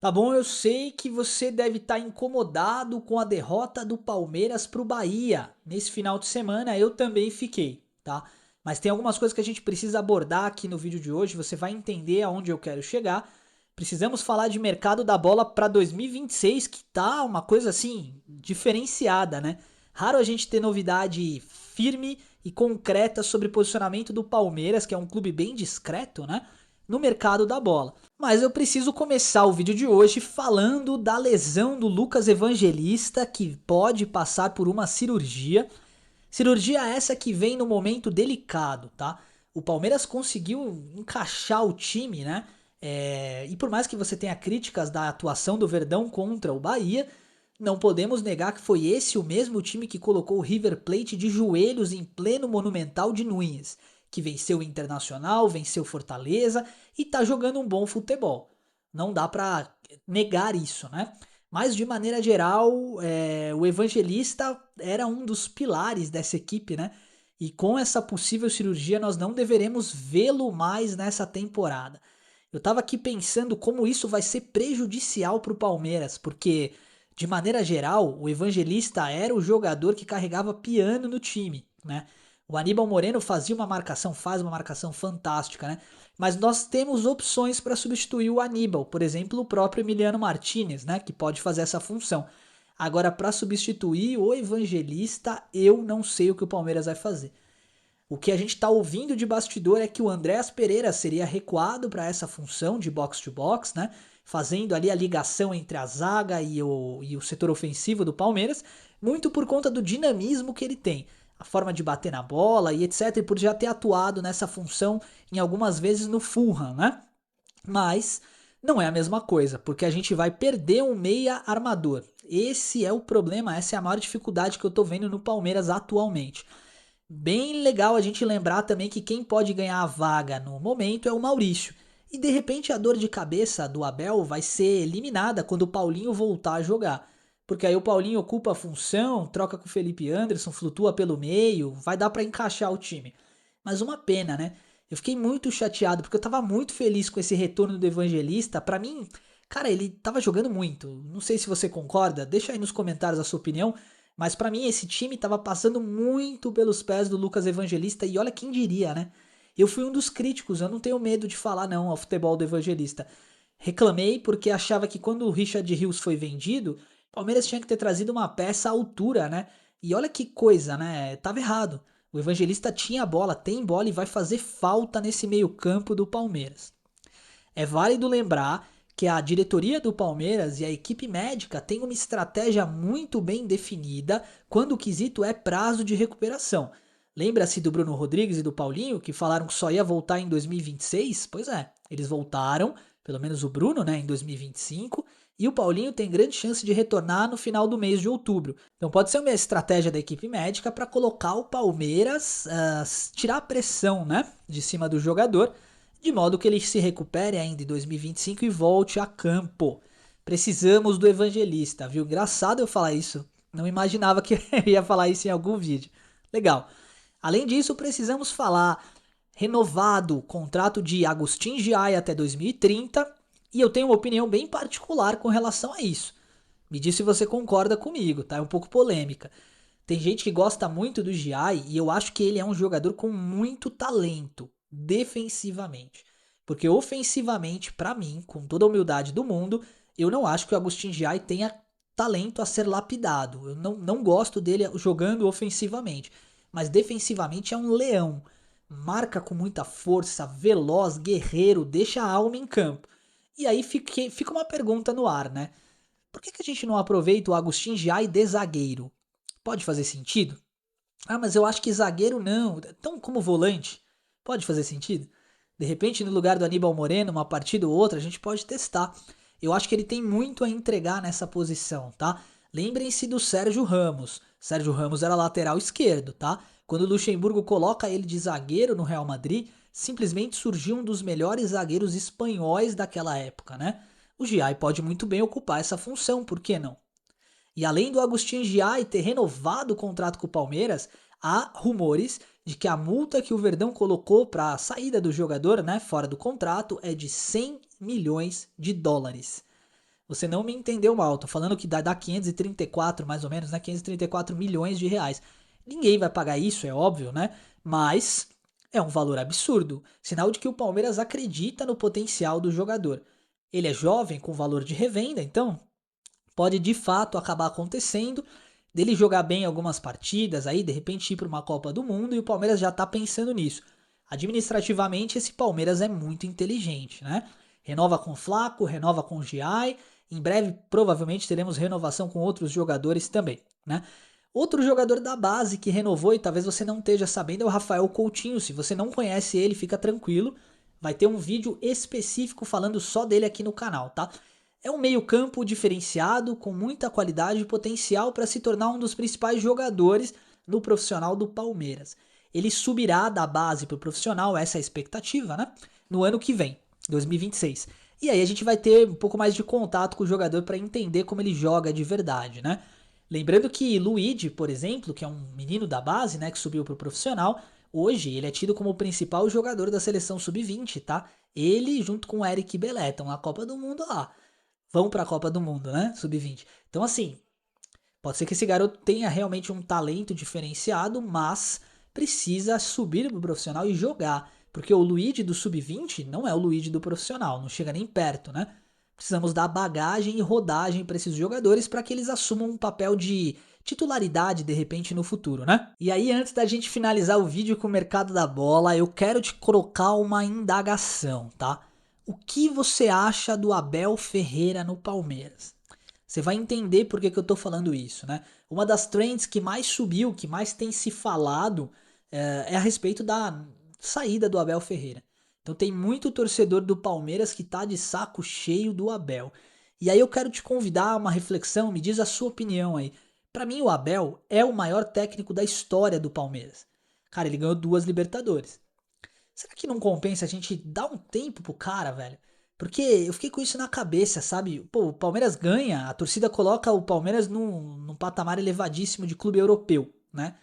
Tá bom, eu sei que você deve estar incomodado com a derrota do Palmeiras pro Bahia nesse final de semana, eu também fiquei, tá? Mas tem algumas coisas que a gente precisa abordar aqui no vídeo de hoje, você vai entender aonde eu quero chegar. Precisamos falar de mercado da bola para 2026, que tá uma coisa assim diferenciada, né? Raro a gente ter novidade firme e concreta sobre posicionamento do Palmeiras, que é um clube bem discreto, né? No mercado da bola. Mas eu preciso começar o vídeo de hoje falando da lesão do Lucas Evangelista, que pode passar por uma cirurgia. Cirurgia essa que vem no momento delicado, tá? O Palmeiras conseguiu encaixar o time, né? E por mais que você tenha críticas da atuação do Verdão contra o Bahia, não podemos negar que foi esse o mesmo time que colocou o River Plate de joelhos em pleno Monumental de Núñez, que venceu o Internacional, venceu Fortaleza e tá jogando um bom futebol. Não dá pra negar isso, né? Mas de maneira geral, o Evangelista era um dos pilares dessa equipe, né? E com essa possível cirurgia, nós não deveremos vê-lo mais nessa temporada. Eu tava aqui pensando como isso vai ser prejudicial para o Palmeiras, porque de maneira geral, o Evangelista era o jogador que carregava piano no time, né? O Aníbal Moreno fazia uma marcação, faz uma marcação fantástica, né? Mas nós temos opções para substituir o Aníbal, por exemplo, o próprio Emiliano Martinez, né, que pode fazer essa função. Agora, para substituir o Evangelista, eu não sei o que o Palmeiras vai fazer. O que a gente está ouvindo de bastidor é que o Andréas Pereira seria recuado para essa função de box to box, né? Fazendo ali a ligação entre a zaga e o setor ofensivo do Palmeiras, muito por conta do dinamismo que ele tem, a forma de bater na bola e etc, e por já ter atuado nessa função em algumas vezes no Fulham, né? Mas não é a mesma coisa, porque a gente vai perder um meia armador. Esse é o problema, essa é a maior dificuldade que eu tô vendo no Palmeiras atualmente. Bem legal a gente lembrar também que quem pode ganhar a vaga no momento é o Maurício. E de repente a dor de cabeça do Abel vai ser eliminada quando o Paulinho voltar a jogar. Porque aí o Paulinho ocupa a função, troca com o Felipe Anderson, flutua pelo meio, vai dar para encaixar o time. Mas uma pena, né? Eu fiquei muito chateado porque eu tava muito feliz com esse retorno do Evangelista. Pra mim, cara, ele tava jogando muito. Não sei se você concorda, deixa aí nos comentários a sua opinião. Mas pra mim esse time tava passando muito pelos pés do Lucas Evangelista e olha quem diria, né? Eu fui um dos críticos, eu não tenho medo de falar não ao futebol do Evangelista. Reclamei porque achava que quando o Richard Rios foi vendido, o Palmeiras tinha que ter trazido uma peça à altura, né? E olha que coisa, né? Tava errado. O Evangelista tinha a bola, tem bola e vai fazer falta nesse meio-campo do Palmeiras. É válido lembrar que a diretoria do Palmeiras e a equipe médica têm uma estratégia muito bem definida quando o quesito é prazo de recuperação. Lembra-se do Bruno Rodrigues e do Paulinho que falaram que só ia voltar em 2026? Pois é, eles voltaram, pelo menos o Bruno, né, em 2025, e o Paulinho tem grande chance de retornar no final do mês de outubro. Então pode ser uma estratégia da equipe médica para colocar o Palmeiras, tirar a pressão, né, de cima do jogador de modo que ele se recupere ainda em 2025 e volte a campo. Precisamos do evangelista, viu? Engraçado eu falar isso. Não imaginava que eu ia falar isso em algum vídeo. Legal. Além disso, precisamos falar renovado contrato de Agustin Giai até 2030 e eu tenho uma opinião bem particular com relação a isso. Me diz se você concorda comigo, tá? É um pouco polêmica. Tem gente que gosta muito do Giai e eu acho que ele é um jogador com muito talento defensivamente. Porque ofensivamente, pra mim, com toda a humildade do mundo, eu não acho que o Agustin Giai tenha talento a ser lapidado. Eu não gosto dele jogando ofensivamente. Mas defensivamente é um leão. Marca com muita força, veloz, guerreiro, deixa a alma em campo. E aí fica uma pergunta no ar, né? Por que a gente não aproveita o Agustin Giai de zagueiro? Pode fazer sentido? Ah, mas eu acho que zagueiro não. Tão como volante. Pode fazer sentido? De repente, no lugar do Aníbal Moreno, uma partida ou outra, a gente pode testar. Eu acho que ele tem muito a entregar nessa posição, tá? Lembrem-se do Sérgio Ramos. Sérgio Ramos era lateral esquerdo, tá? Quando o Luxemburgo coloca ele de zagueiro no Real Madrid, simplesmente surgiu um dos melhores zagueiros espanhóis daquela época, né? O Giai pode muito bem ocupar essa função, por que não? E além do Agustin Giai ter renovado o contrato com o Palmeiras, há rumores de que a multa que o Verdão colocou para a saída do jogador, né, fora do contrato, é de 100 milhões de dólares. Você não me entendeu mal, tô falando que dá 534 mais ou menos, né? 534 milhões de reais. Ninguém vai pagar isso, é óbvio, né? Mas é um valor absurdo, sinal de que o Palmeiras acredita no potencial do jogador. Ele é jovem com valor de revenda, então pode de fato acabar acontecendo dele jogar bem algumas partidas, aí de repente ir para uma Copa do Mundo e o Palmeiras já tá pensando nisso. Administrativamente, esse Palmeiras é muito inteligente, né? Renova com o Flaco, renova com o Giai, em breve provavelmente teremos renovação com outros jogadores também, né? Outro jogador da base que renovou e talvez você não esteja sabendo é o Rafael Coutinho. Se você não conhece ele, fica tranquilo. Vai ter um vídeo específico falando só dele aqui no canal, tá? É um meio-campo diferenciado, com muita qualidade e potencial para se tornar um dos principais jogadores no profissional do Palmeiras. Ele subirá da base para o profissional, essa é a expectativa, né? No ano que vem, 2026. E aí a gente vai ter um pouco mais de contato com o jogador para entender como ele joga de verdade, né? Lembrando que Luigi, por exemplo, que é um menino da base, né, que subiu para o profissional, hoje ele é tido como o principal jogador da seleção sub-20, tá? Ele junto com o Eric Belé estão na Copa do Mundo lá. Vão para a Copa do Mundo, né? Sub-20. Então assim, pode ser que esse garoto tenha realmente um talento diferenciado, mas precisa subir pro profissional e jogar. Porque o Luigi do sub-20 não é o Luigi do profissional, não chega nem perto, né? Precisamos dar bagagem e rodagem para esses jogadores para que eles assumam um papel de titularidade de repente no futuro, né? E aí, antes da gente finalizar o vídeo com o mercado da bola, eu quero te colocar uma indagação, tá? O que você acha do Abel Ferreira no Palmeiras? Você vai entender por que eu tô falando isso, né? Uma das trends que mais subiu, que mais tem se falado, é a respeito da saída do Abel Ferreira. Então tem muito torcedor do Palmeiras que tá de saco cheio do Abel. E aí eu quero te convidar a uma reflexão, me diz a sua opinião aí. Pra mim o Abel é o maior técnico da história do Palmeiras. Cara, ele ganhou 2 Libertadores. Será que não compensa a gente dar um tempo pro cara, velho? Porque eu fiquei com isso na cabeça, sabe? Pô, o Palmeiras ganha, a torcida coloca o Palmeiras num patamar elevadíssimo de clube europeu, né?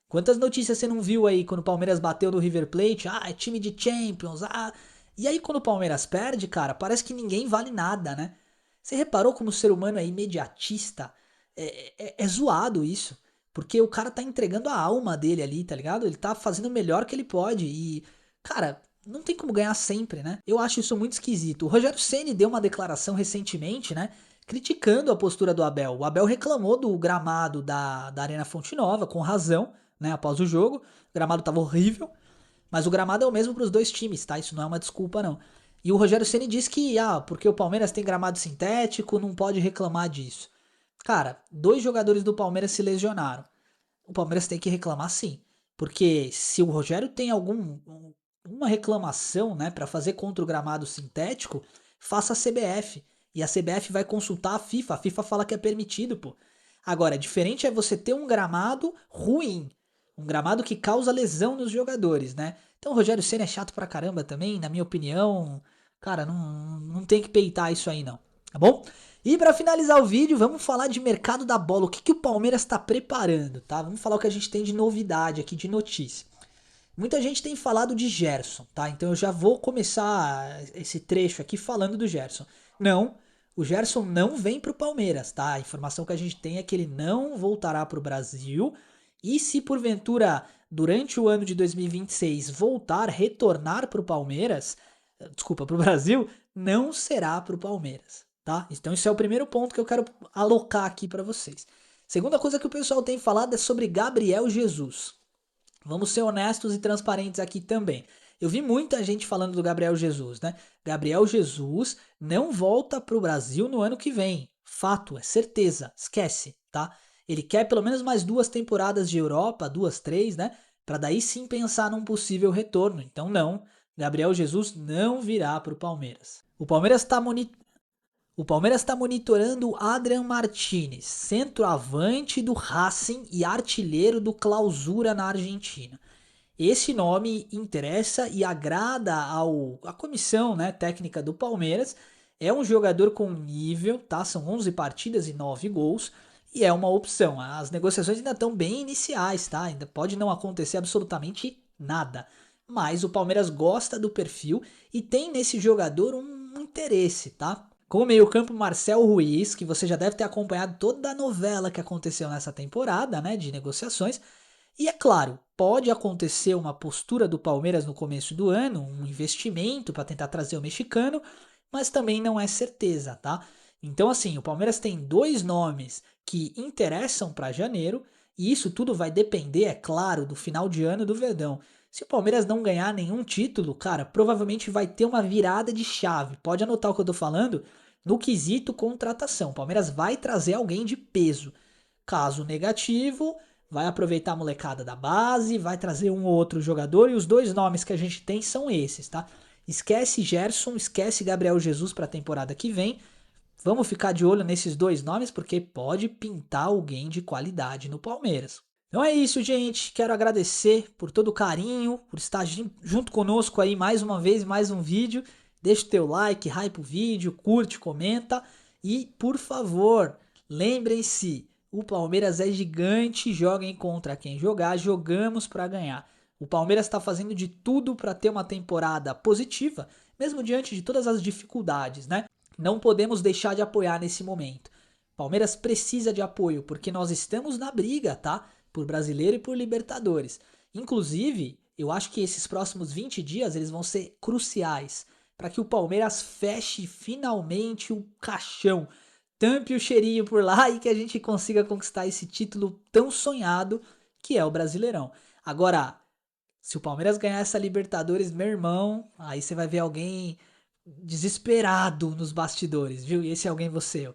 Quantas notícias você não viu aí quando o Palmeiras bateu no River Plate? Ah, é time de Champions, ah... E aí quando o Palmeiras perde, cara, parece que ninguém vale nada, né? Você reparou como o ser humano é imediatista? É zoado isso. Porque o cara tá entregando a alma dele ali, tá ligado? Ele tá fazendo o melhor que ele pode e... Cara, não tem como ganhar sempre, né? Eu acho isso muito esquisito. O Rogério Ceni deu uma declaração recentemente, né? Criticando a postura do Abel. O Abel reclamou do gramado da Arena Fonte Nova, com razão, né? Após o jogo. O gramado tava horrível. Mas o gramado é o mesmo para os dois times, tá? Isso não é uma desculpa, não. E o Rogério Ceni disse que, porque o Palmeiras tem gramado sintético, não pode reclamar disso. Cara, 2 jogadores do Palmeiras se lesionaram. O Palmeiras tem que reclamar sim. Porque se o Rogério tem uma reclamação, né, para fazer contra o gramado sintético, faça a CBF. E a CBF vai consultar a FIFA. A FIFA fala que é permitido, pô. Agora, diferente é você ter um gramado ruim. Um gramado que causa lesão nos jogadores, né? Então o Rogério Ceni é chato pra caramba também, na minha opinião. Cara, não tem que peitar isso aí não, tá bom? E para finalizar o vídeo, vamos falar de mercado da bola. O que o Palmeiras está preparando, tá? Vamos falar o que a gente tem de novidade aqui, de notícia. Muita gente tem falado de Gerson, tá? Então eu já vou começar esse trecho aqui falando do Gerson. Não, o Gerson não vem pro Palmeiras, tá? A informação que a gente tem é que ele não voltará pro Brasil. E se porventura, durante o ano de 2026, retornar pro Palmeiras, desculpa, pro Brasil, não será pro Palmeiras, tá? Então esse é o primeiro ponto que eu quero alocar aqui para vocês. Segunda coisa que o pessoal tem falado é sobre Gabriel Jesus. Vamos ser honestos e transparentes aqui também. Eu vi muita gente falando do Gabriel Jesus, né? Gabriel Jesus não volta pro Brasil no ano que vem. Fato, é certeza. Esquece, tá? Ele quer pelo menos mais 2 temporadas de Europa, 2, 3, né? Pra daí sim pensar num possível retorno. Então não, Gabriel Jesus não virá pro Palmeiras. O Palmeiras está monitorando Adrian Martinez, centroavante do Racing e artilheiro do Clausura na Argentina. Esse nome interessa e agrada à comissão, né, técnica do Palmeiras. É um jogador com nível, tá? São 11 partidas e 9 gols e é uma opção. As negociações ainda estão bem iniciais, tá? Ainda pode não acontecer absolutamente nada. Mas o Palmeiras gosta do perfil e tem nesse jogador um interesse, tá? Com o meio-campo Marcel Ruiz, que você já deve ter acompanhado toda a novela que aconteceu nessa temporada, né, de negociações. E é claro, pode acontecer uma postura do Palmeiras no começo do ano, um investimento para tentar trazer o mexicano, mas também não é certeza, tá? Então assim, o Palmeiras tem dois nomes que interessam para janeiro, e isso tudo vai depender, é claro, do final de ano do Verdão. Se o Palmeiras não ganhar nenhum título, cara, provavelmente vai ter uma virada de chave. Pode anotar o que eu tô falando no quesito contratação. O Palmeiras vai trazer alguém de peso. Caso negativo, vai aproveitar a molecada da base, vai trazer um ou outro jogador, e os dois nomes que a gente tem são esses, tá? Esquece Gerson, esquece Gabriel Jesus para a temporada que vem. Vamos ficar de olho nesses dois nomes porque pode pintar alguém de qualidade no Palmeiras. Então é isso, gente. Quero agradecer por todo o carinho, por estar junto conosco aí mais uma vez, mais um vídeo. Deixa o teu like, hype o vídeo, curte, comenta e, por favor, lembrem-se, o Palmeiras é gigante, joguem contra quem jogar, jogamos para ganhar. O Palmeiras está fazendo de tudo para ter uma temporada positiva, mesmo diante de todas as dificuldades, né? Não podemos deixar de apoiar nesse momento. Palmeiras precisa de apoio porque nós estamos na briga, tá? Por Brasileiro e por Libertadores. Inclusive, eu acho que esses próximos 20 dias eles vão ser cruciais para que o Palmeiras feche finalmente o caixão, tampe o cheirinho por lá e que a gente consiga conquistar esse título tão sonhado que é o Brasileirão. Agora, se o Palmeiras ganhar essa Libertadores, meu irmão, aí você vai ver alguém desesperado nos bastidores, viu? E esse alguém você.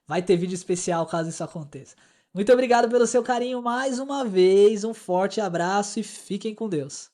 Vai ter vídeo especial caso isso aconteça. Muito obrigado pelo seu carinho mais uma vez, um forte abraço e fiquem com Deus.